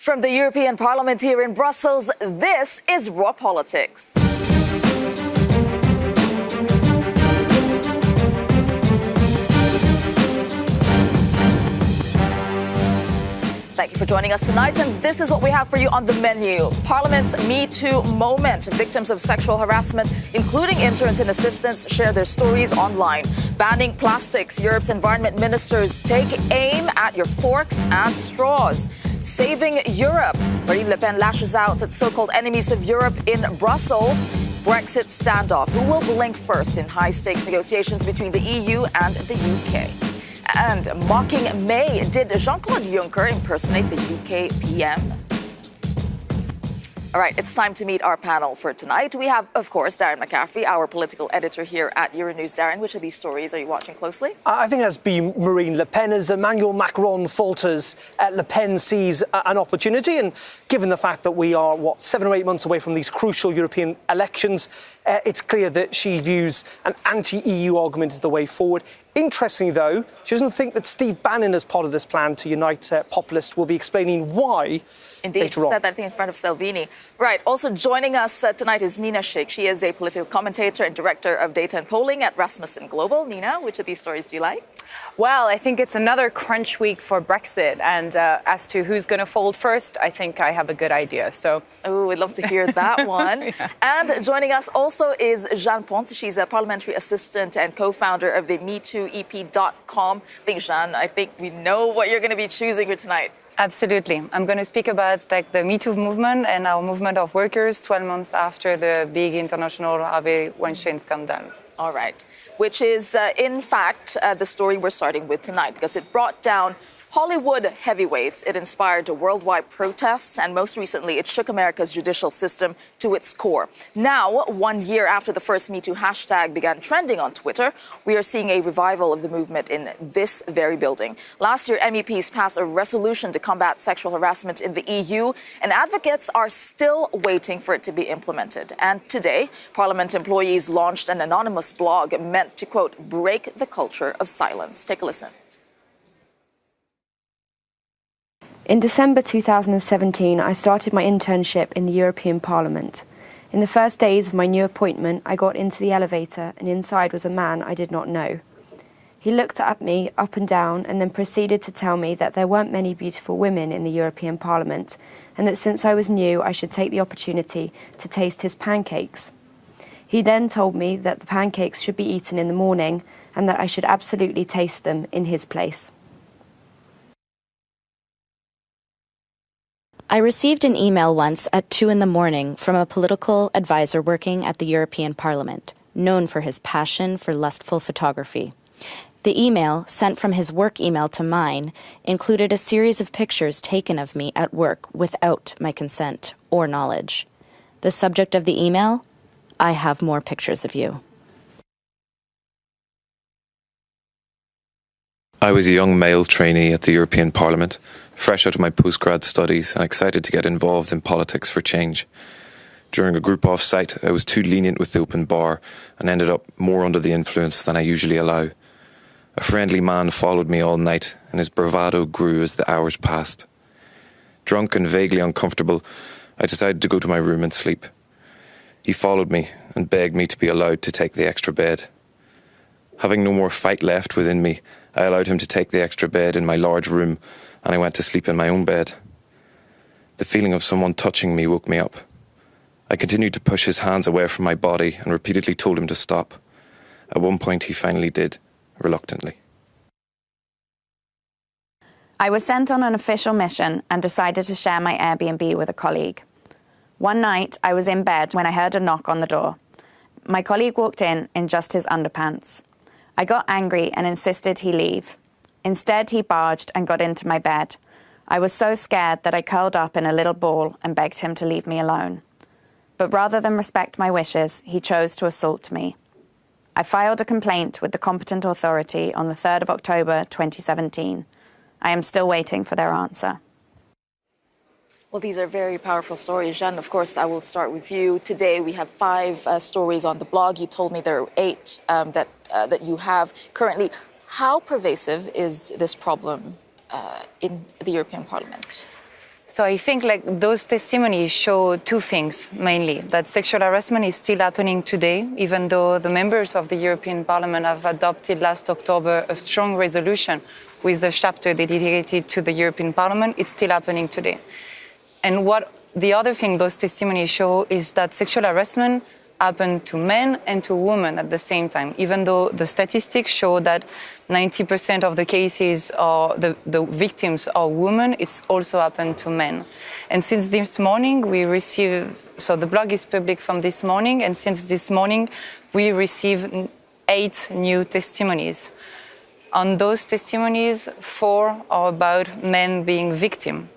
From the European Parliament here in Brussels, this is Raw Politics. Thank you for joining us tonight, and this is what we have for you on the menu. Parliament's Me Too moment. Victims of sexual harassment, including interns and assistants, share their stories online. Banning plastics. Europe's environment ministers take aim at your forks and straws. Saving Europe. Marine Le Pen lashes out at so-called enemies of Europe in Brussels. Brexit standoff. Who will blink first in high-stakes negotiations between the EU and the UK? And mocking May, did Jean-Claude Juncker impersonate the UK PM? All right, it's time to meet our panel for tonight. We have, of course, Darren McCaffrey, our political editor here at Euronews. Darren, which of these stories are you watching closely? I think that's been Marine Le Pen. As Emmanuel Macron falters, Le Pen sees an opportunity. And given the fact that we are, 7 or 8 months away from these crucial European elections, it's clear that she views an anti-EU argument as the way forward. Interestingly, though, she doesn't think that Steve Bannon, as part of this plan to unite populists, will be explaining why. Indeed, she said that thing in front of Salvini. Right, also joining us tonight is Nina Sheikh. She is a political commentator and director of data and polling at Rasmussen Global. Nina, which of these stories do you like? Well, I think it's another crunch week for Brexit. And as to who's going to fold first, I think I have a good idea. So, oh, we'd love to hear that one. Yeah. And joining us also is Jeanne Ponte. She's a parliamentary assistant and co-founder of the Me2EP.com. I think we know what you're going to be choosing here tonight. Absolutely. I'm going to speak about the Me Too movement and our movement of workers 12 months after the big international Harvey Weinstein scandal. All right. Which is, in fact, the story we're starting with tonight, because it brought down Hollywood heavyweights. It inspired worldwide protests, and most recently, it shook America's judicial system to its core. Now, 1 year after the first Me Too hashtag began trending on Twitter, we are seeing a revival of the movement in this very building. Last year, MEPs passed a resolution to combat sexual harassment in the EU, and advocates are still waiting for it to be implemented. And today, Parliament employees launched an anonymous blog meant to, quote, break the culture of silence. Take a listen. In December 2017, I started my internship in the European Parliament. In the first days of my new appointment, I got into the elevator and inside was a man I did not know. He looked at me up and down and then proceeded to tell me that there weren't many beautiful women in the European Parliament and that since I was new, I should take the opportunity to taste his pancakes. He then told me that the pancakes should be eaten in the morning and that I should absolutely taste them in his place. I received an email once at 2 a.m. from a political advisor working at the European Parliament, known for his passion for lustful photography. The email, sent from his work email to mine, included a series of pictures taken of me at work without my consent or knowledge. The subject of the email? I have more pictures of you. I was a young male trainee at the European Parliament, fresh out of my postgrad studies and excited to get involved in politics for change. During a group off-site, I was too lenient with the open bar and ended up more under the influence than I usually allow. A friendly man followed me all night and his bravado grew as the hours passed. Drunk and vaguely uncomfortable, I decided to go to my room and sleep. He followed me and begged me to be allowed to take the extra bed. Having no more fight left within me, I allowed him to take the extra bed in my large room and I went to sleep in my own bed. The feeling of someone touching me woke me up. I continued to push his hands away from my body and repeatedly told him to stop. At one point he finally did, reluctantly. I was sent on an official mission and decided to share my Airbnb with a colleague. One night I was in bed when I heard a knock on the door. My colleague walked in just his underpants. I got angry and insisted he leave. Instead, he barged and got into my bed. I was so scared that I curled up in a little ball and begged him to leave me alone. But rather than respect my wishes, he chose to assault me. I filed a complaint with the competent authority on the 3rd of October 2017. I am still waiting for their answer. Well, these are very powerful stories. Jeanne, of course, I will start with you. Today, we have 5 stories on the blog. You told me there are 8 that you have currently. How pervasive is this problem in the European Parliament? So I think like those testimonies show two things mainly, that sexual harassment is still happening today, even though the members of the European Parliament have adopted last October a strong resolution with the chapter dedicated to the European Parliament. It's still happening today. And what the other thing those testimonies show is that sexual harassment happened to men and to women at the same time, even though the statistics show that 90% of the cases are the victims are women, it's also happened to men. And since this morning, so the blog is public from this morning, and since this morning, we received 8 new testimonies. On those testimonies, 4 are about men being victims.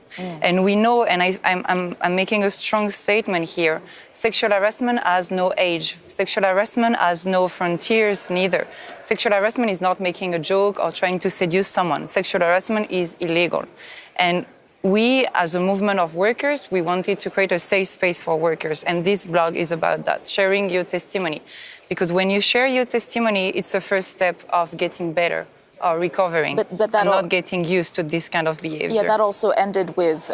And we know, and I'm making a strong statement here, sexual harassment has no age. Sexual harassment has no frontiers neither. Sexual harassment is not making a joke or trying to seduce someone. Sexual harassment is illegal. And we, as a movement of workers, we wanted to create a safe space for workers. And this blog is about that, sharing your testimony. Because when you share your testimony, it's the first step of getting better. Or recovering, but that and not getting used to this kind of behavior. Yeah, that also ended with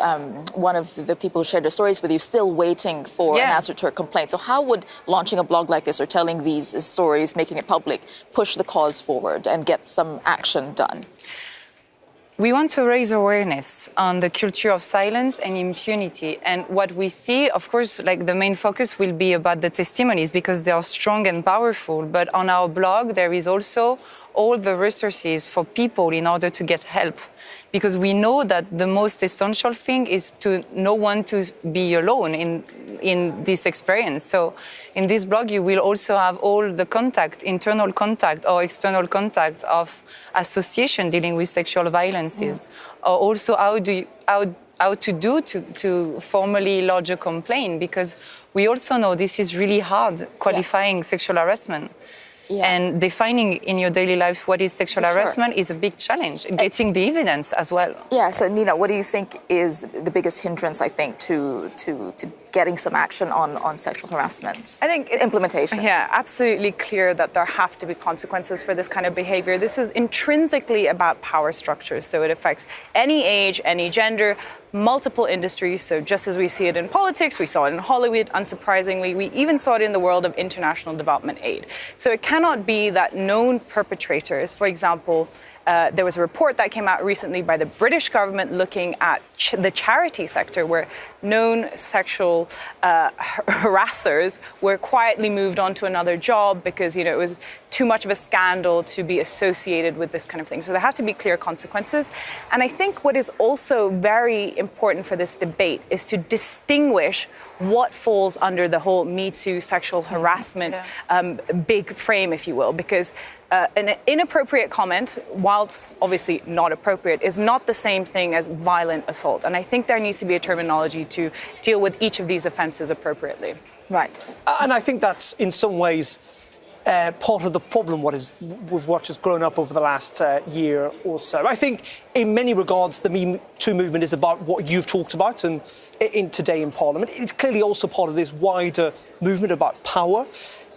one of the people who shared their stories with you still waiting for an answer to her complaint. So how would launching a blog like this or telling these stories, making it public, push the cause forward and get some action done? We want to raise awareness on the culture of silence and impunity. And what we see, of course, like the main focus will be about the testimonies because they are strong and powerful. But on our blog, there is also all the resources for people in order to get help. Because we know that the most essential thing is to no one to be alone in this experience. So in this blog, you will also have all the contact, internal contact or external contact of association dealing with sexual violences. Or also how to formally lodge a complaint, because we also know this is really hard, qualifying sexual harassment. Yeah. And defining in your daily life what is sexual harassment is a big challenge, getting the evidence as well. Yeah, so Nina, what do you think is the biggest hindrance, I think, to getting some action on sexual harassment? I think it's implementation. Yeah, absolutely clear that there have to be consequences for this kind of behavior. This is intrinsically about power structures, so it affects any age, any gender, multiple industries. So just as we see it in politics, we saw it in Hollywood, unsurprisingly, we even saw it in the world of international development aid. So it cannot be that known perpetrators, for example, there was a report that came out recently by the British government looking at the charity sector where known sexual harassers were quietly moved on to another job because, it was too much of a scandal to be associated with this kind of thing. So there have to be clear consequences. And I think what is also very important for this debate is to distinguish what falls under the whole Me Too sexual harassment big frame, if you will, because an inappropriate comment, whilst obviously not appropriate, is not the same thing as violent assault. And I think there needs to be a terminology to deal with each of these offences appropriately. Right. And I think that's in some ways part of the problem with what has grown up over the last year or so. I think in many regards the Me Too movement is about what you've talked about and today in Parliament. It's clearly also part of this wider movement about power.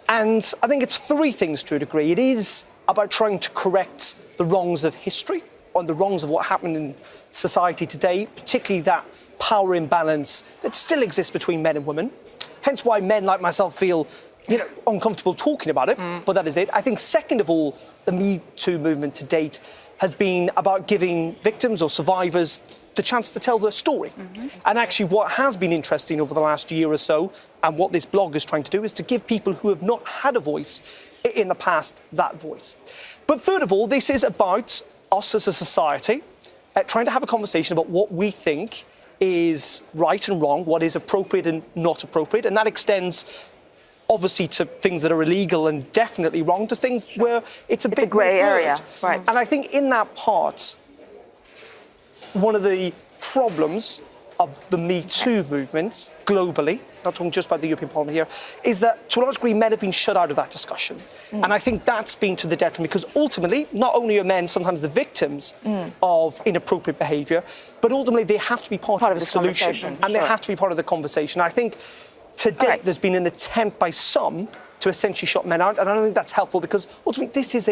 And I think it's 3 things to a degree. It is about trying to correct the wrongs of history, or the wrongs of what happened in society today, particularly that power imbalance that still exists between men and women. Hence why men like myself feel, uncomfortable talking about it, but that is it. I think second of all, the Me Too movement to date has been about giving victims or survivors the chance to tell their story. And actually what has been interesting over the last year or so, and what this blog is trying to do, is to give people who have not had a voice in the past that voice. But third of all, this is about us as a society trying to have a conversation about what we think is right and wrong, what is appropriate and not appropriate, and that extends obviously to things that are illegal and definitely wrong, to things where it's a grey area. Right. And I think in that part, one of the problems of the Me Too movement globally, not talking just about the European Parliament here, is that to a large degree men have been shut out of that discussion. And I think that's been to the detriment, because ultimately not only are men sometimes the victims of inappropriate behaviour, but ultimately they have to be part of the solution, and they have to be part of the conversation. I think to date there's been an attempt by some to essentially shut men out, and I don't think that's helpful, because ultimately this is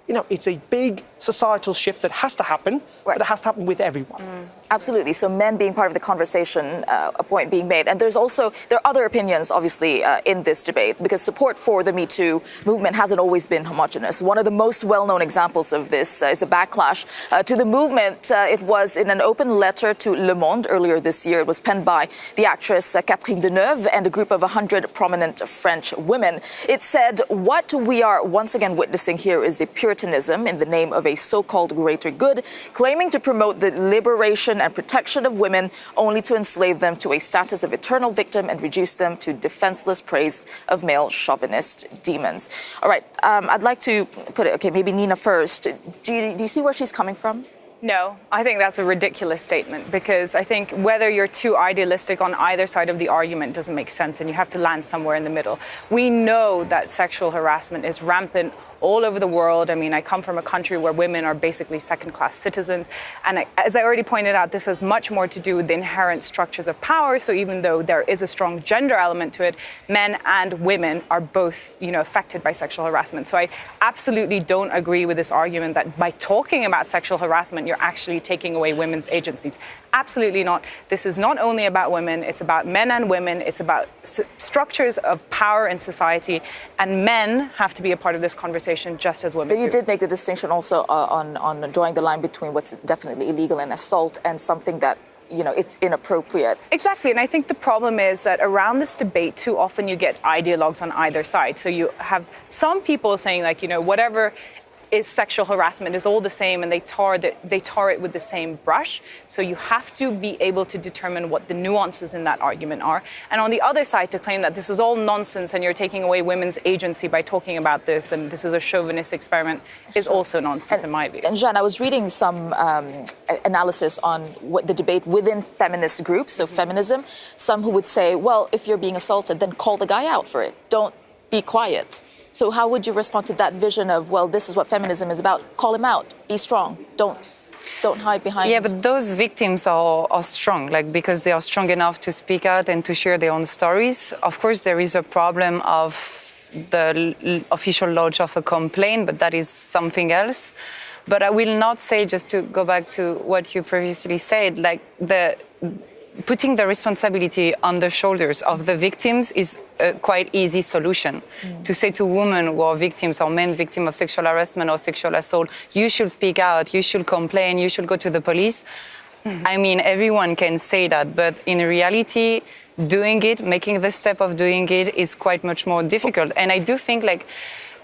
it's a big societal shift that has to happen, but it has to happen with everyone. Absolutely. So men being part of the conversation, a point being made. And there are other opinions, obviously, in this debate, because support for the Me Too movement hasn't always been homogenous. One of the most well-known examples of this is a backlash to the movement. It was in an open letter to Le Monde earlier this year. It was penned by the actress Catherine Deneuve and a group of 100 prominent French women. It said, what we are once again witnessing here is the Puritanism in the name of a so-called greater good, claiming to promote the liberation and protection of women only to enslave them to a status of eternal victim and reduce them to defenseless praise of male chauvinist demons. All right, I'd like to put it, okay, maybe Nina first. Do you see where she's coming from? No, I think that's a ridiculous statement, because I think whether you're too idealistic on either side of the argument doesn't make sense, and you have to land somewhere in the middle. We know that sexual harassment is rampant all over the world. I mean, I come from a country where women are basically second-class citizens. And as I already pointed out, this has much more to do with the inherent structures of power. So even though there is a strong gender element to it, men and women are both, affected by sexual harassment. So I absolutely don't agree with this argument that by talking about sexual harassment, you're actually taking away women's agencies. Absolutely not. This is not only about women, it's about men and women. It's about structures of power in society. And men have to be a part of this conversation just as women. But you did make the distinction also on drawing the line between what's definitely illegal and assault and something that, it's inappropriate. Exactly. And I think the problem is that around this debate, too often you get ideologues on either side. So you have some people saying, whatever is sexual harassment is all the same, and they tar it with the same brush. So you have to be able to determine what the nuances in that argument are. And on the other side, to claim that this is all nonsense and you're taking away women's agency by talking about this, and this is a chauvinist experiment, is also nonsense in my view. And Jeanne, I was reading some analysis on what the debate within feminist groups, so feminism, some who would say, well, if you're being assaulted, then call the guy out for it. Don't be quiet. So how would you respond to that vision of, well, this is what feminism is about? Call him out. Be strong. Don't hide behind. Yeah, but those victims are strong, because they are strong enough to speak out and to share their own stories. Of course, there is a problem of the official lodge of a complaint, but that is something else. But I will not say, just to go back to what you previously said, putting the responsibility on the shoulders of the victims is a quite easy solution. To say to women who are victims or men victims of sexual harassment or sexual assault, you should speak out, you should complain, you should go to the police. I mean, everyone can say that, but in reality, doing it, making the step of doing it is quite much more difficult. And I do think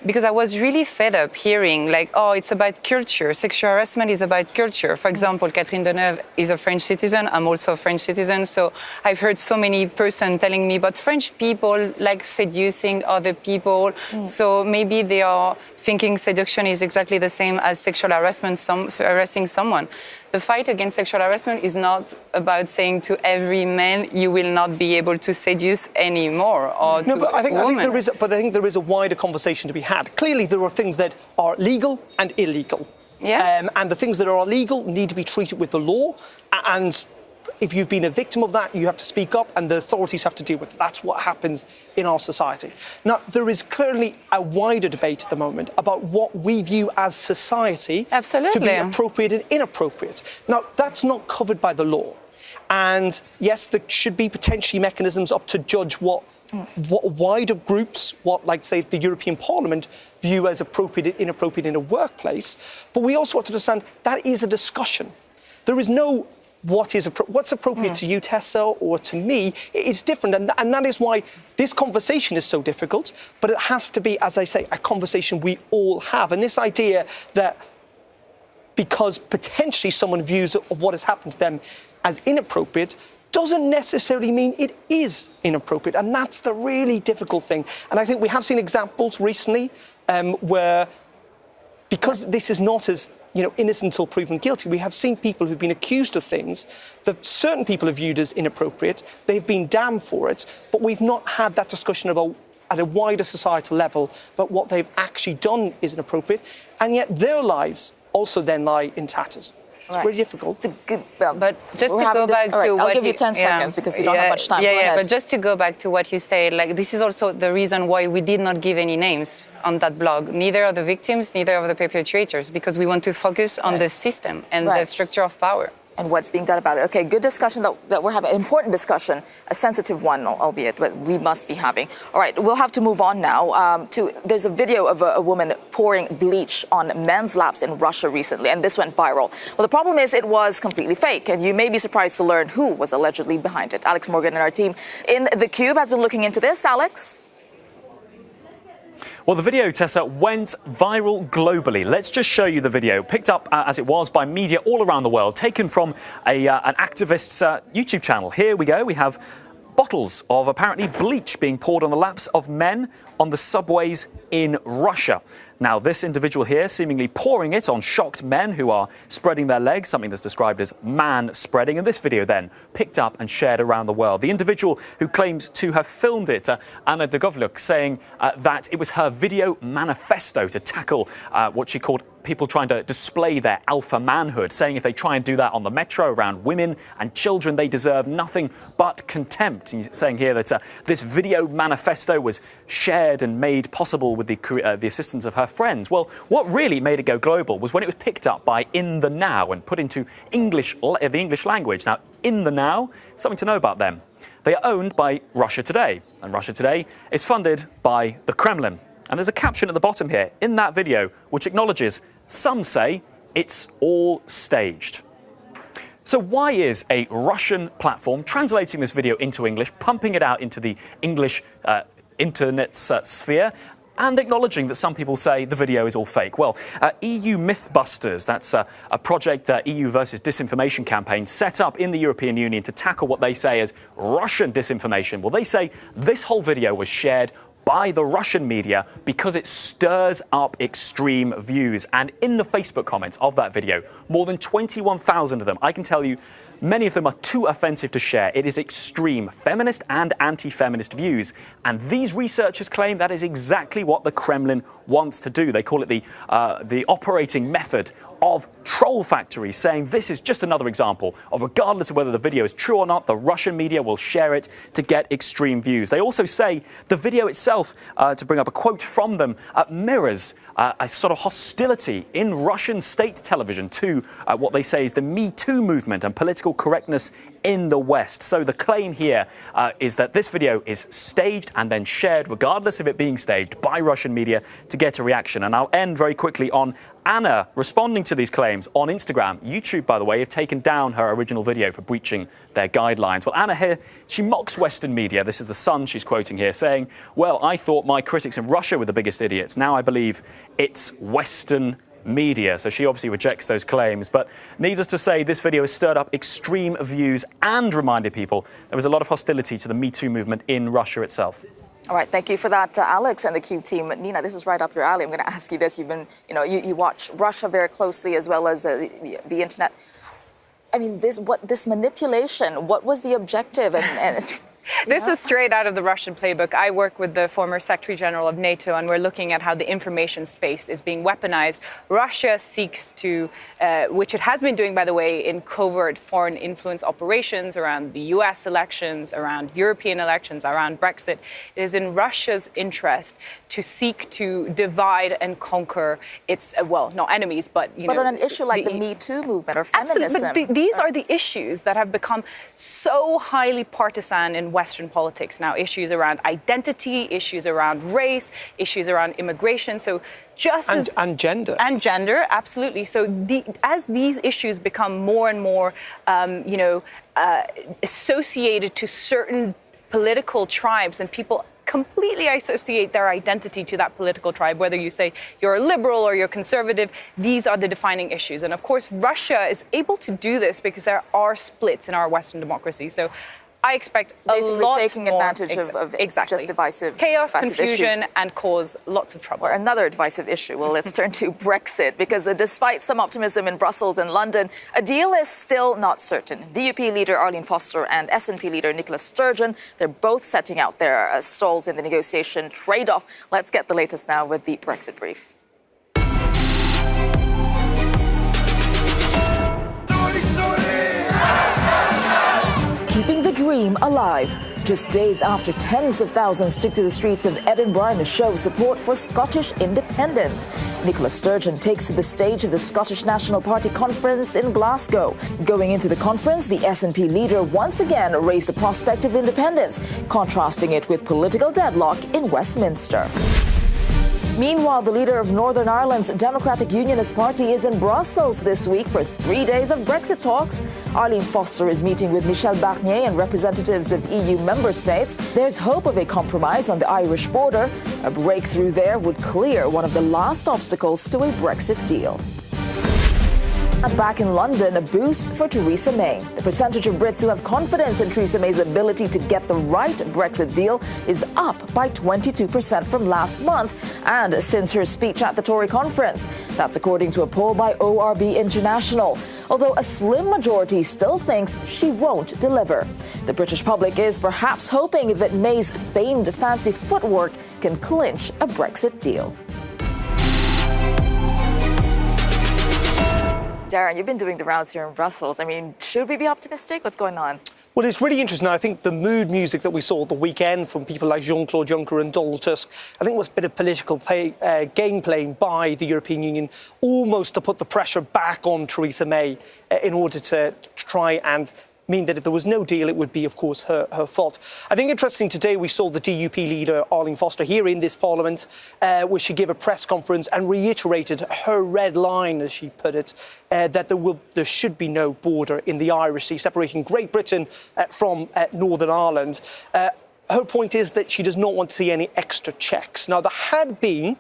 because I was really fed up hearing it's about culture. Sexual harassment is about culture. For example, Catherine Deneuve is a French citizen. I'm also a French citizen. So I've heard so many persons telling me, but French people like seducing other people. So maybe they are thinking seduction is exactly the same as sexual harassment, harassing someone. The fight against sexual harassment is not about saying to every man you will not be able to seduce anymore, or no, to but I think there is a wider conversation to be had. Clearly, there are things that are legal and illegal. Yeah. And the things that are illegal need to be treated with the law. And if you've been a victim of that, you have to speak up, and the authorities have to deal with it. That's what happens in our society. Now, there is clearly a wider debate at the moment about what we view as society to be appropriate and inappropriate. Now, that's not covered by the law. And yes, there should be potentially mechanisms up to judge what wider groups, say, the European Parliament view as appropriate and inappropriate in a workplace. But we also have to understand that is a discussion. There is no what's appropriate to you, Tesa, or to me. It's different, and that is why this conversation is so difficult. But it has to be, as I say, a conversation we all have. And this idea that because potentially someone views what has happened to them as inappropriate doesn't necessarily mean it is inappropriate. And that's the really difficult thing. And I think we have seen examples recently where, because this is not as innocent until proven guilty, we have seen people who've been accused of things that certain people have viewed as inappropriate. They've been damned for it, but we've not had that discussion about, at a wider societal level, about what they've actually done is inappropriate, and yet their lives also then lie in tatters. It's really difficult. It's a good, but just to go back to what I'll give you 10 seconds because we don't have much time. Yeah, but just to go back to what you said, this is also the reason why we did not give any names on that blog, neither of the victims, neither of the perpetrators, because we want to focus on the system and the structure of power. and what's being done about it. Okay, good discussion that we're having, an important discussion, a sensitive one, albeit, but we must be having. All right, we'll have to move on now there's a video of a woman pouring bleach on men's laps in Russia recently, and this went viral. Well, the problem is it was completely fake, and you may be surprised to learn who was allegedly behind it. Alex Morgan and our team in The Cube has been looking into this. Alex? Well, the video, Tessa, went viral globally. Let's just show you the video, picked up as it was by media all around the world, taken from an activist's YouTube channel. Here we go. We have bottles of apparently bleach being poured on the laps of men on the subways in Russia. Now, this individual here seemingly pouring it on shocked men who are spreading their legs, something that's described as man spreading. And this video then picked up and shared around the world. The individual who claimed to have filmed it, Anna Dogovlyuk, saying that it was her video manifesto to tackle what she called people trying to display their alpha manhood, saying if they try and do that on the metro around women and children, they deserve nothing but contempt. And saying here that this video manifesto was shared and made possible with the assistance of her friends. Well, what really made it go global was when it was picked up by In the Now and put into the English language. Now, In the Now, something to know about them. They are owned by Russia Today, and Russia Today is funded by the Kremlin. And there's a caption at the bottom here in that video which acknowledges some say it's all staged. So why is a Russian platform translating this video into English, pumping it out into the English internet sphere, and acknowledging that some people say the video is all fake? Well, EU Mythbusters, that's a project that EU versus disinformation campaign set up in the European Union to tackle what they say as Russian disinformation. Well, they say this whole video was shared by the Russian media because it stirs up extreme views. And in the Facebook comments of that video, more than 21,000 of them, I can tell you, many of them are too offensive to share. It is extreme feminist and anti-feminist views. And these researchers claim that is exactly what the Kremlin wants to do. They call it the operating method of troll factories, saying this is just another example of, regardless of whether the video is true or not, the Russian media will share it to get extreme views. They also say the video itself, to bring up a quote from them, mirrors a sort of hostility in Russian state television to what they say is the Me Too movement and political correctness in the West. So the claim here is that this video is staged and then shared, regardless of it being staged, by Russian media to get a reaction. And I'll end very quickly on Anna responding to these claims on Instagram. YouTube, by the way, have taken down her original video for breaching their guidelines. Well, Anna here, she mocks Western media. This is The Sun she's quoting here, saying, well, I thought my critics in Russia were the biggest idiots. Now I believe it's Western media. So she obviously rejects those claims. But needless to say, this video has stirred up extreme views and reminded people there was a lot of hostility to the Me Too movement in Russia itself. All right, thank you for that, Alex and the Cube team. Nina, this is right up your alley. I'm going to ask you this. You've been, you watch Russia very closely as well as the internet. I mean, this manipulation, what was the objective? This is straight out of the Russian playbook. I work with the former Secretary General of NATO, and we're looking at how the information space is being weaponized. Russia seeks to, which it has been doing, by the way, in covert foreign influence operations around the US elections, around European elections, around Brexit. It is in Russia's interest to seek to divide and conquer its, well, not enemies, but, But on an issue like the Me Too movement or feminism. Absolutely, but these are the issues that have become so highly partisan in Western politics now. Issues around identity, issues around race, issues around immigration. So and gender. And gender, absolutely. So as these issues become more and more, associated to certain political tribes, and people completely associate their identity to that political tribe, whether you say you're a liberal or you're conservative, these are the defining issues. And of course, Russia is able to do this because there are splits in our Western democracy. So I expect a lot taking more advantage of just divisive chaos, confusion, issues, and cause lots of trouble. Or another divisive issue. Well, let's turn to Brexit, because despite some optimism in Brussels and London, a deal is still not certain. DUP leader Arlene Foster and SNP leader Nicola Sturgeon, they're both setting out their stalls in the negotiation trade-off. Let's get the latest now with the Brexit brief. Keeping the dream alive. just days after tens of thousands took to the streets of Edinburgh in a show of support for Scottish independence. Nicola Sturgeon takes to the stage of the Scottish National Party conference in Glasgow. Going into the conference, the SNP leader once again raised the prospect of independence, contrasting it with political deadlock in Westminster. Meanwhile, the leader of Northern Ireland's Democratic Unionist Party is in Brussels this week for 3 days of Brexit talks. Arlene Foster is meeting with Michel Barnier and representatives of EU member states. There's hope of a compromise on the Irish border. A breakthrough there would clear one of the last obstacles to a Brexit deal. Back in London, a boost for Theresa May. The percentage of Brits who have confidence in Theresa May's ability to get the right Brexit deal is up by 22% from last month and since her speech at the Tory conference. That's according to a poll by ORB International. Although a slim majority still thinks she won't deliver. The British public is perhaps hoping that May's famed fancy footwork can clinch a Brexit deal. Darren, you've been doing the rounds here in Brussels. I mean, should we be optimistic? What's going on? Well, it's really interesting. I think the mood music that we saw at the weekend from people like Jean-Claude Juncker and Donald Tusk, I think was a bit of political game playing by the European Union, almost to put the pressure back on Theresa May in order to try and mean that if there was no deal, it would be, of course, her fault. I think interesting today we saw the DUP leader, Arlene Foster, here in this Parliament, where she gave a press conference and reiterated her red line, as she put it, that there should be no border in the Irish Sea, separating Great Britain from Northern Ireland. Her point is that she does not want to see any extra checks. Now, there had been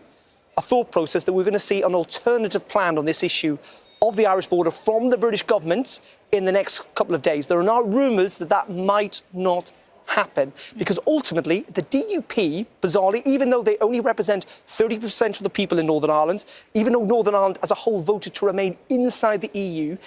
a thought process that we're going to see an alternative plan on this issue of the Irish border from the British government in the next couple of days. There are now rumours that that might not happen because ultimately the DUP, bizarrely, even though they only represent 30% of the people in Northern Ireland, even though Northern Ireland as a whole voted to remain inside the EU,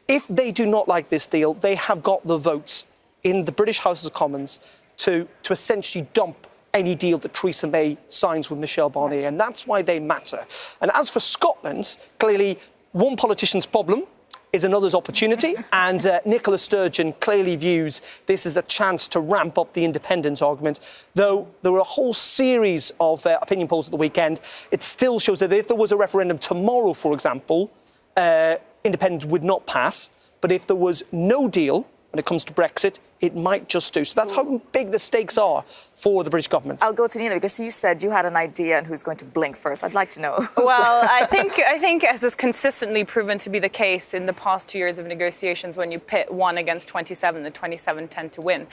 if they do not like this deal, they have got the votes in the British House of Commons to essentially dump any deal that Theresa May signs with Michel Barnier, and that's why they matter. And as for Scotland, clearly one politician's problem is another's opportunity, and Nicola Sturgeon clearly views this as a chance to ramp up the independence argument, though there were a whole series of opinion polls at the weekend. It still shows that if there was a referendum tomorrow, for example, independence would not pass, but if there was no deal when it comes to Brexit, it might just do. So that's how big the stakes are for the British government. I'll go to Nina because you said you had an idea on who's going to blink first. I'd like to know. Well, I think as is consistently proven to be the case in the past 2 years of negotiations, when you pit 1 against 27, the 27 tend to win.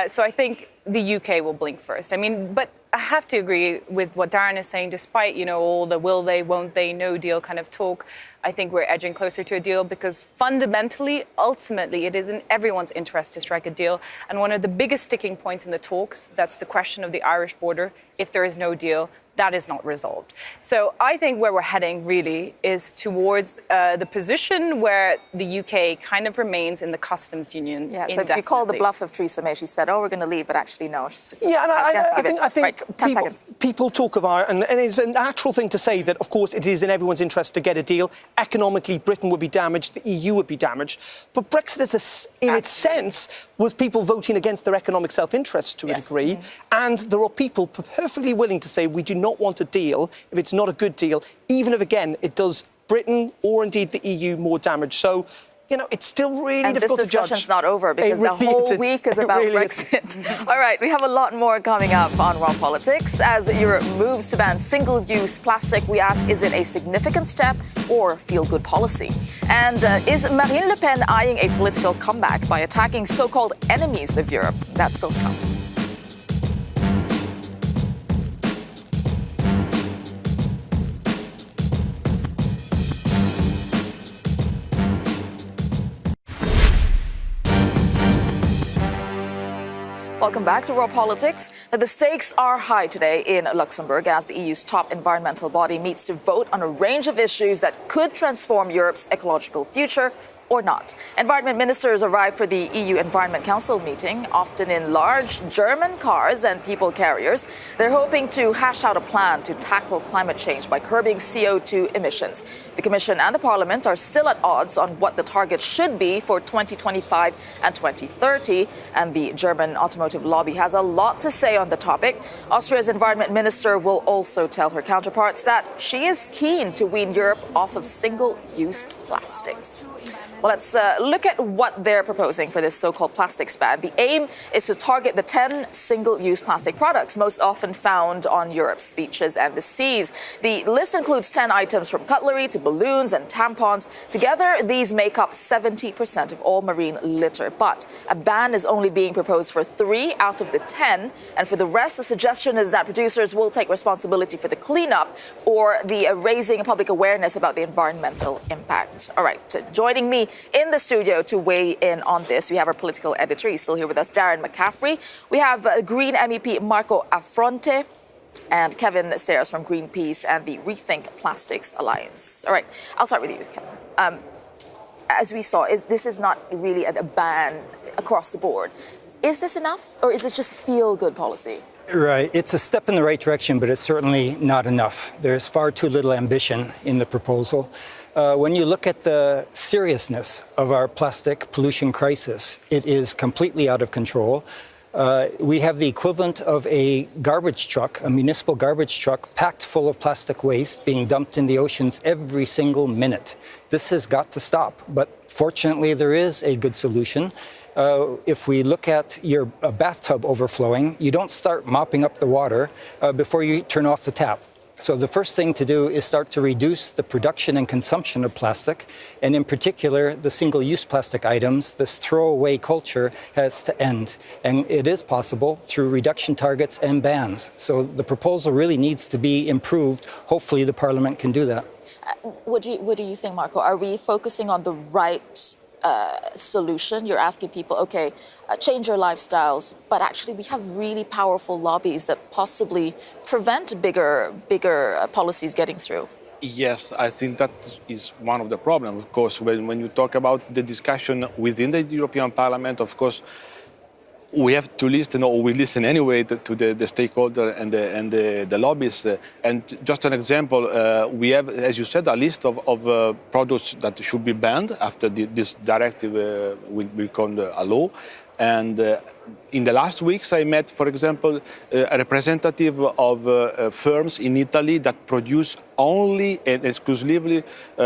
So I think the UK will blink first. I mean, but I have to agree with what Darren is saying, despite, all the will they, won't they, no deal kind of talk. I think we're edging closer to a deal because fundamentally, ultimately, it is in everyone's interest to strike a deal. And one of the biggest sticking points in the talks, that's the question of the Irish border. If there is no deal, that is not resolved. So I think where we're heading really is towards the position where the UK kind of remains in the customs union. Yeah, so you call the bluff of Theresa May. She said, we're going to leave, but actually, no. She's just... Yeah, and I think right, people talk about, and it's a natural thing to say that, of course, it is in everyone's interest to get a deal. Economically, Britain would be damaged, the EU would be damaged. But Brexit, its sense, was people voting against their economic self-interest to a degree. And there are people perfectly willing to say, we do not want a deal if it's not a good deal, even if, again, it does Britain or indeed the EU more damage. So, it's still really difficult to judge. And this discussion's not over because the whole week is about Brexit. All right, we have a lot more coming up on Raw Politics. As Europe moves to ban single-use plastic, we ask, is it a significant step or feel-good policy? And is Marine Le Pen eyeing a political comeback by attacking so-called enemies of Europe? That's still to come. Welcome back to Raw Politics. Now, the stakes are high today in Luxembourg as the EU's top environmental body meets to vote on a range of issues that could transform Europe's ecological future or not. Environment ministers arrived for the EU Environment Council meeting, often in large German cars and people carriers. They're hoping to hash out a plan to tackle climate change by curbing CO2 emissions. The Commission and the Parliament are still at odds on what the target should be for 2025 and 2030, and the German automotive lobby has a lot to say on the topic. Austria's Environment Minister will also tell her counterparts that she is keen to wean Europe off of single-use plastics. Well, let's look at what they're proposing for this so-called plastics ban. The aim is to target the 10 single-use plastic products most often found on Europe's beaches and the seas. The list includes 10 items from cutlery to balloons and tampons. Together, these make up 70% of all marine litter. But a ban is only being proposed for 3 out of the 10. And for the rest, the suggestion is that producers will take responsibility for the cleanup or the raising public awareness about the environmental impact. All right, joining me in the studio to weigh in on this, we have our political editor. He's still here with us, Darren McCaffrey. We have Green MEP Marco Affronte and Kevin Stairs from Greenpeace and the Rethink Plastics Alliance. All right, I'll start with you, Kevin. As we saw, this is not really a ban across the board. Is this enough, or is this just feel-good policy? Right. It's a step in the right direction, but it's certainly not enough. There's far too little ambition in the proposal. When you look at the seriousness of our plastic pollution crisis, it is completely out of control. We have the equivalent of a garbage truck, a municipal garbage truck, packed full of plastic waste being dumped in the oceans every single minute. This has got to stop. But fortunately, there is a good solution. If we look at your bathtub overflowing, you don't start mopping up the water before you turn off the tap. So the first thing to do is start to reduce the production and consumption of plastic, and in particular, the single-use plastic items. This throwaway culture has to end, and it is possible through reduction targets and bans. So the proposal really needs to be improved. Hopefully the Parliament can do that. What do you think, Marco? Are we focusing on the right solution? You're asking people, okay, change your lifestyles, but actually we have really powerful lobbies that possibly prevent bigger policies getting through. Yes, I think that is one of the problems. Of course, when you talk about the discussion within the European Parliament, of course, we have to listen, or we listen anyway, to the stakeholder and the lobbyists. And just an example, we have, as you said, a list of products that should be banned after this directive will become a law. And in the last weeks, I met, for example, a representative of firms in Italy that produce only and exclusively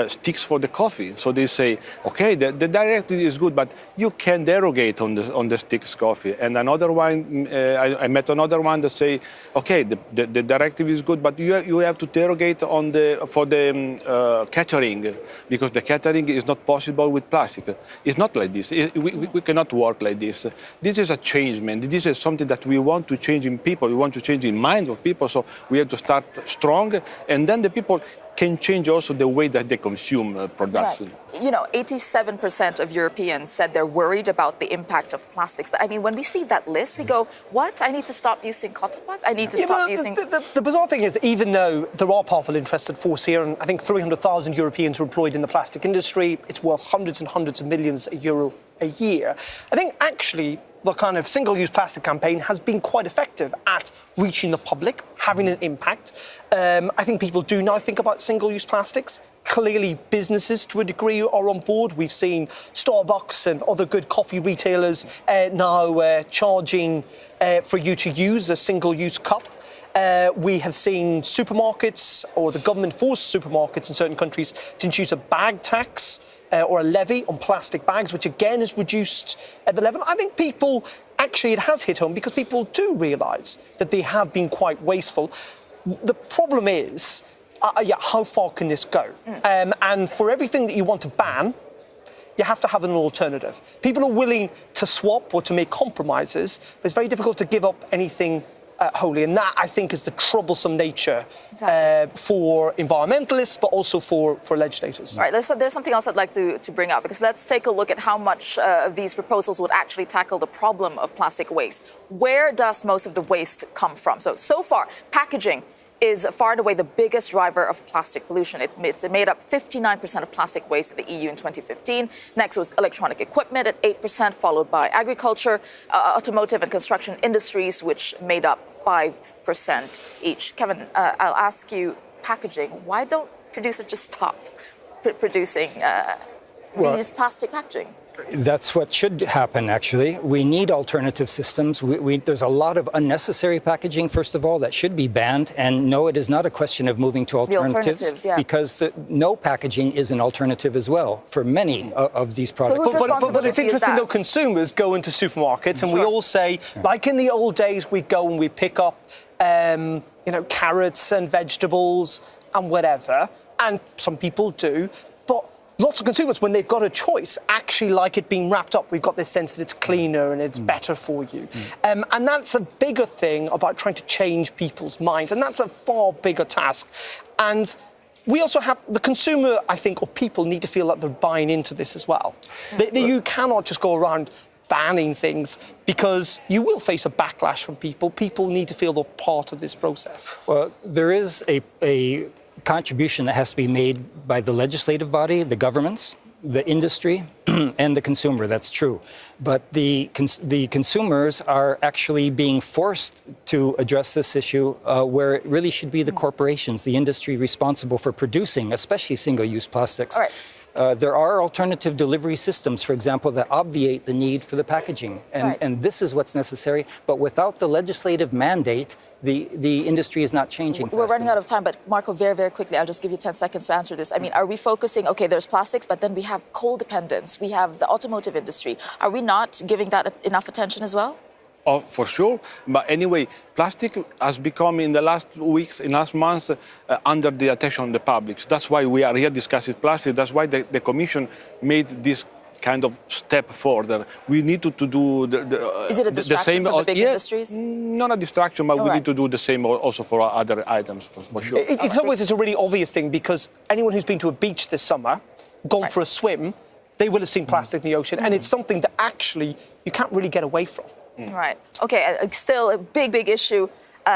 sticks for the coffee. So they say, okay, the directive is good, but you can derogate on the sticks coffee. And another one, I met another one that say, okay, the directive is good, but you have to derogate for the catering, because the catering is not possible with plastic. It's not like this. We cannot work like this. This is a change, man. This is something that we want to change in people. We want to change in mind of people. So we have to start strong, and then the people can change also the way that they consume products. Right. You know, 87% of Europeans said they're worried about the impact of plastics. But I mean, when we see that list, we go, what? I need to stop using cotton buds? I need to stop using... The bizarre thing is, even though there are powerful interested forces here, and I think 300,000 Europeans are employed in the plastic industry, it's worth hundreds and hundreds of millions of euro a year. I think actually the kind of single-use plastic campaign has been quite effective at reaching the public, having an impact. I think people do now think about single-use plastics. Clearly, businesses, to a degree, are on board. We've seen Starbucks and other good coffee retailers now charging for you to use a single-use cup. We have seen supermarkets, or the government forced supermarkets in certain countries to introduce a bag tax or a levy on plastic bags, which again has reduced the level. I think people, actually it has hit home because people do realise that they have been quite wasteful. The problem is, how far can this go? And for everything that you want to ban, you have to have an alternative. People are willing to swap or to make compromises, but it's very difficult to give up anything wholly. And that, I think, is the troublesome nature for environmentalists, but also for legislators. All right, there's something else I'd like to bring up, because let's take a look at how much of these proposals would actually tackle the problem of plastic waste. Where does most of the waste come from? So far, packaging is far and away the biggest driver of plastic pollution. It made up 59% of plastic waste in the EU in 2015. Next was electronic equipment at 8%, followed by agriculture, automotive and construction industries, which made up 5% each. Kevin, I'll ask you, packaging. Why don't producers just stop producing these plastic packaging? That's what should happen, actually. We need alternative systems. There's a lot of unnecessary packaging, first of all, that should be banned. And no, it is not a question of moving to alternatives, because no packaging is an alternative as well for many of these products. So but it's interesting, though, consumers go into supermarkets and we all say, like in the old days, we go and we pick up, carrots and vegetables and whatever. And some people do. Lots of consumers, when they've got a choice, actually like it being wrapped up. We've got this sense that it's cleaner and it's better for you. And that's a bigger thing about trying to change people's minds. And that's a far bigger task. And we also have the consumer, I think, or people need to feel like they're buying into this as well. You cannot just go around banning things because you will face a backlash from people. People need to feel they're part of this process. Well, there is a contribution that has to be made by the legislative body, the governments, the industry, and the consumer. That's true. But the consumers are actually being forced to address this issue where it really should be the corporations, the industry responsible for producing, especially single-use plastics. All right. There are alternative delivery systems, for example, that obviate the need for the packaging. And this is what's necessary. But without the legislative mandate, the industry is not changing. We're running out of time, but Marco, very, very quickly, I'll just give you 10 seconds to answer this. I mean, are we focusing, okay, there's plastics, but then we have coal dependence, we have the automotive industry. Are we not giving that enough attention as well? Oh, for sure. But anyway, plastic has become in the last weeks, in last months, under the attention of the public. That's why we are here discussing plastic. That's why the Commission made this kind of step further. We need to do Is it a distraction for the big industries? Not a distraction, but we need to do the same also for other items, for sure. It's always a really obvious thing because anyone who's been to a beach this summer, gone for a swim, they will have seen plastic in the ocean. And it's something that actually you can't really get away from. Right. Okay, still a big, big issue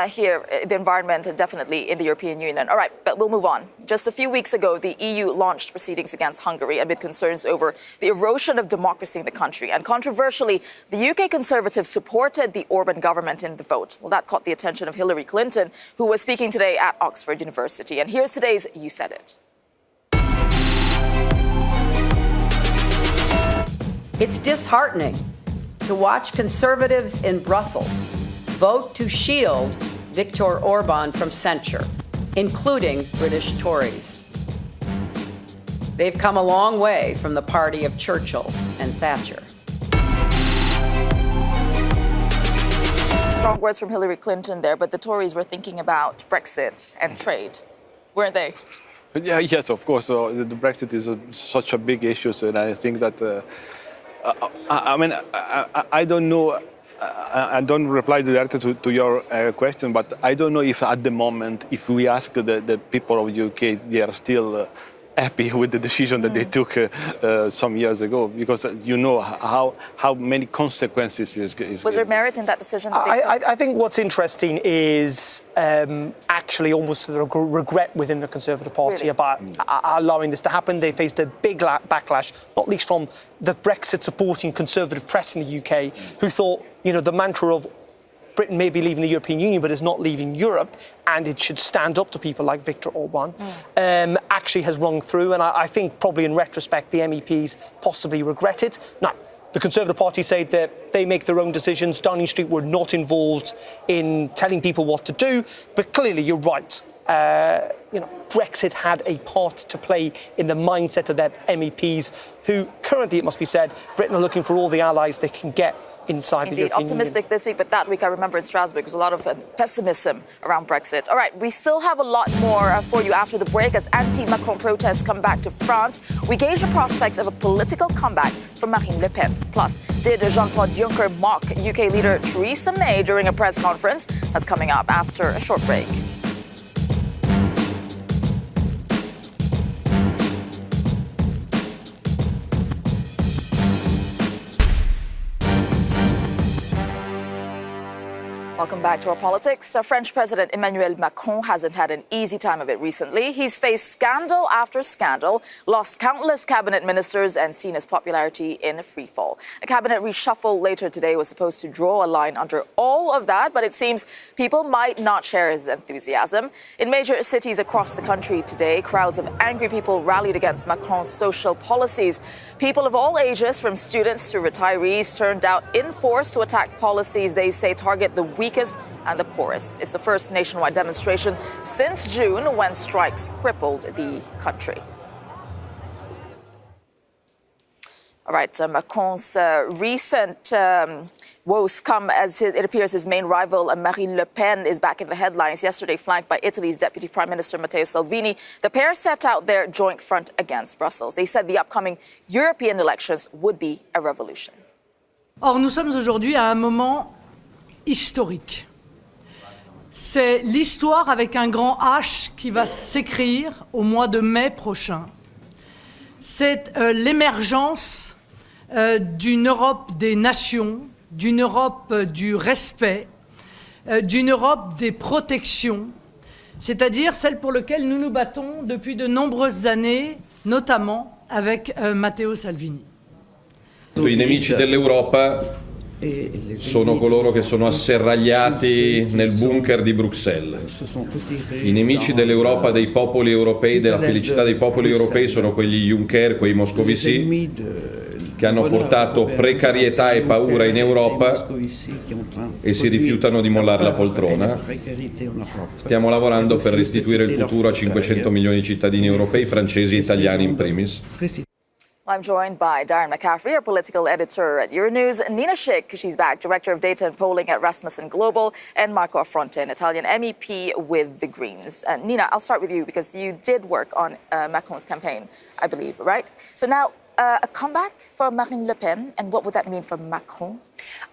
here, the environment, and definitely in the European Union. All right, but we'll move on. Just a few weeks ago, the EU launched proceedings against Hungary amid concerns over the erosion of democracy in the country. And controversially, the UK Conservatives supported the Orban government in the vote. Well, that caught the attention of Hillary Clinton, who was speaking today at Oxford University. And here's today's You Said It. It's disheartening to watch conservatives in Brussels vote to shield Viktor Orban from censure, including British Tories. They've come a long way from the party of Churchill and Thatcher. Strong words from Hillary Clinton there, but the Tories were thinking about Brexit and trade, weren't they? Yeah, yes, of course. The Brexit is such a big issue, and I think that I don't know. I don't reply directly to your question, but I don't know if at the moment, if we ask the people of the UK, they are still happy with the decision that they took some years ago, because you know how many consequences is. Was there merit in that decision? That I think what's interesting is actually almost the regret within the Conservative Party about allowing this to happen. They faced a big backlash, not least from the Brexit-supporting Conservative press in the UK, who thought, the mantra of Britain may be leaving the European Union, but is not leaving Europe, and it should stand up to people like Viktor Orban, actually has rung through. And I think probably in retrospect, the MEPs possibly regret it. Now, the Conservative Party say that they make their own decisions. Downing Street were not involved in telling people what to do, but clearly you're right. Brexit had a part to play in the mindset of their MEPs, who currently, it must be said, Britain are looking for all the allies they can get inside the European optimistic Union. This week, but that week I remember in Strasbourg was a lot of pessimism around Brexit. All right, we still have a lot more for you after the break as anti-Macron protests come back to France. We gauge the prospects of a political comeback from Marine Le Pen. Plus, did Jean-Claude Juncker mock UK leader Theresa May during a press conference? That's coming up after a short break. Welcome back to Raw Politics. French President Emmanuel Macron hasn't had an easy time of it recently. He's faced scandal after scandal, lost countless cabinet ministers, and seen his popularity in a freefall. A cabinet reshuffle later today was supposed to draw a line under all of that, but it seems people might not share his enthusiasm. In major cities across the country today, crowds of angry people rallied against Macron's social policies. People of all ages, from students to retirees, turned out in force to attack policies they say target the weakest and the poorest. It's the first nationwide demonstration since June, when strikes crippled the country. All right, Macron's recent woes come as it appears his main rival, Marine Le Pen, is back in the headlines. Yesterday, flanked by Italy's Deputy Prime Minister Matteo Salvini, the pair set out their joint front against Brussels. They said the upcoming European elections would be a revolution. Or, nous sommes aujourd'hui à un moment historique. C'est l'histoire avec un grand H qui va s'écrire au mois de mai prochain. C'est l'émergence d'une Europe des nations, d'une Europe du respect, d'une Europe des protections, c'est-à-dire celle pour laquelle nous nous battons depuis de nombreuses années, notamment avec Matteo Salvini. I nemici dell'Europa sono coloro che sono asserragliati nel bunker di Bruxelles. I nemici dell'Europa, dei popoli europei, della felicità dei popoli europei sono quegli Juncker, quei Moscovici che hanno portato precarietà e paura in Europa e si rifiutano di mollare la poltrona. Stiamo lavorando per restituire il futuro a 500 milioni di cittadini europei, francesi e italiani in primis. I'm joined by Darren McCaffrey, our political editor at Euronews, Nina Schick, she's back, Director of Data and Polling at Rasmussen Global, and Marco Affronte, an Italian MEP with the Greens. Nina, I'll start with you because you did work on Macron's campaign, I believe, right? So now, a comeback for Marine Le Pen, and what would that mean for Macron?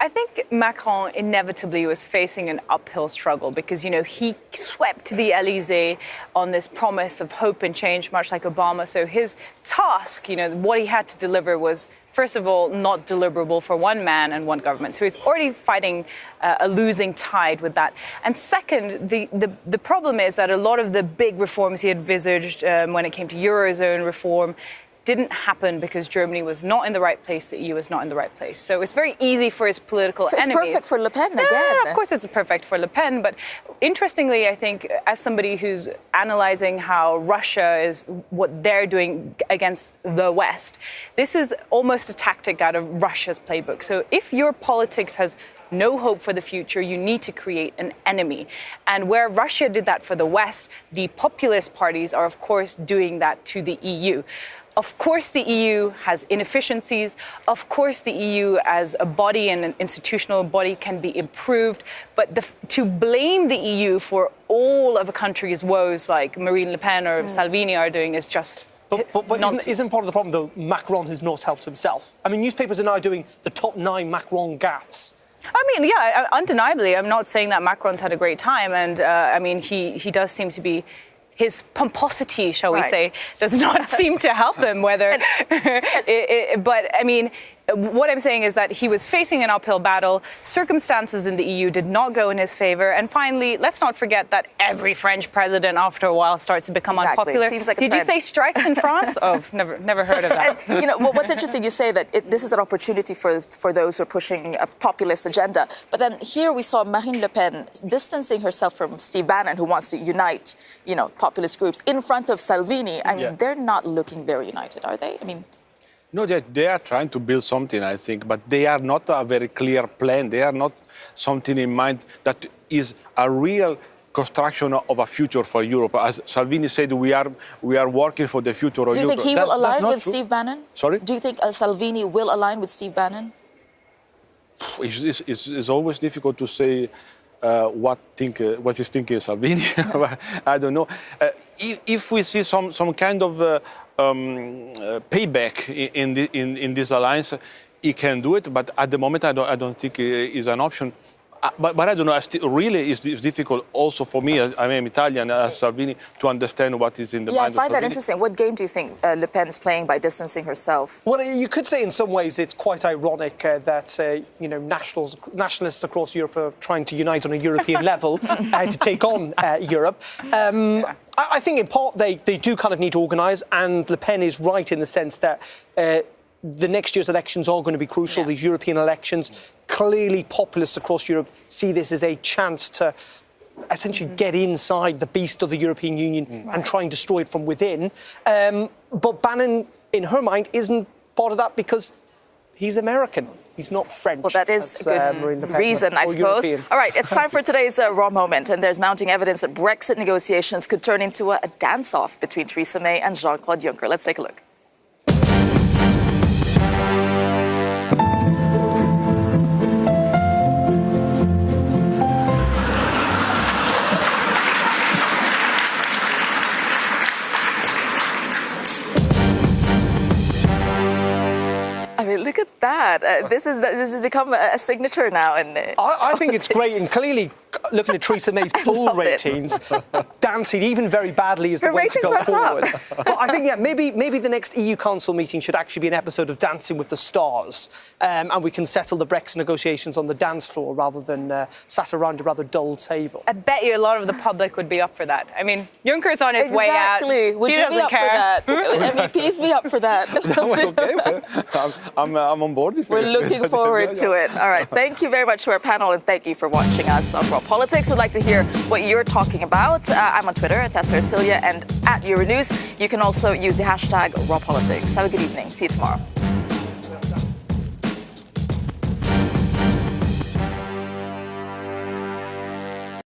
I think Macron inevitably was facing an uphill struggle because, you know, he swept the Elysee on this promise of hope and change, much like Obama. So his task, you know, what he had to deliver was, first of all, not deliverable for one man and one government. So he's already fighting a losing tide with that. And second, the problem is that a lot of the big reforms he envisaged when it came to Eurozone reform didn't happen because Germany was not in the right place, the EU was not in the right place. So it's very easy for his political enemies. So it's perfect for Le Pen again. Yeah, of course it's perfect for Le Pen. But interestingly, I think, as somebody who's analyzing how Russia is, what they're doing against the West, this is almost a tactic out of Russia's playbook. So if your politics has no hope for the future, you need to create an enemy. And where Russia did that for the West, the populist parties are, of course, doing that to the EU. Of course, the EU has inefficiencies. Of course, the EU as a body and an institutional body can be improved. But to blame the EU for all of a country's woes, like Marine Le Pen or Salvini are doing, is just But isn't part of the problem, though, Macron has not helped himself? I mean, newspapers are now doing the top 9 Macron gaffes. I mean, yeah, undeniably, I'm not saying that Macron's had a great time. And, I mean, he does seem to be... His pomposity, shall we say, does not seem to help him, whether... but, I mean, what I'm saying is that he was facing an uphill battle. Circumstances in the EU did not go in his favor. And finally, let's not forget that every French president, after a while, starts to become unpopular. It seems like Did you say strikes in France? Oh, never heard of that. And, you know, what's interesting, you say that this is an opportunity for those who are pushing a populist agenda. But then here we saw Marine Le Pen distancing herself from Steve Bannon, who wants to unite, you know, populist groups, in front of Salvini. I mean, they're not looking very united, are they? I mean... No, they are trying to build something, I think, but they are not a very clear plan. They are not something in mind that is a real construction of a future for Europe. As Salvini said, we are working for the future of Europe. Do you think he will align with Steve Bannon? Sorry? Do you think Salvini will align with Steve Bannon? It's always difficult to say what is thinking Salvini. I don't know. If we see some kind of payback in this alliance, he can do it. But at the moment, I don't think it's an option. But I don't know. Really, it's difficult also for me. I am Italian, as Salvini, to understand what is in the mind of Salvini. Yeah, I find that interesting. What game do you think Le Pen is playing by distancing herself? Well, you could say in some ways it's quite ironic that nationalists across Europe are trying to unite on a European level to take on Europe. I think in part they do kind of need to organise, and Le Pen is right in the sense that the next year's elections are going to be crucial, these European elections. Clearly, populists across Europe see this as a chance to essentially get inside the beast of the European Union and try and destroy it from within. But Bannon, in her mind, isn't part of that because he's American. He's not French. Well, that is a good reason, I suppose. European. All right, it's time for today's Raw Moment, and there's mounting evidence that Brexit negotiations could turn into a dance-off between Theresa May and Jean-Claude Juncker. Let's take a look. Look at that. This has become a signature now. I think it's great, and clearly looking at Theresa May's poll ratings, dancing even very badly is the way to go forward. But I think, maybe the next EU Council meeting should actually be an episode of Dancing with the Stars, and we can settle the Brexit negotiations on the dance floor rather than sat around a rather dull table. I bet you a lot of the public would be up for that. I mean, Juncker's on his way out. Exactly. Would you be up for that? MEPs be up for that? Okay, I'm on board. We're looking forward to it. All right. Thank you very much to our panel, and thank you for watching us on Raw Politics. We'd like to hear what you're talking about. I'm on Twitter at Tesa Arcilla and at Euronews. You can also use the hashtag Raw Politics. Have a good evening. See you tomorrow.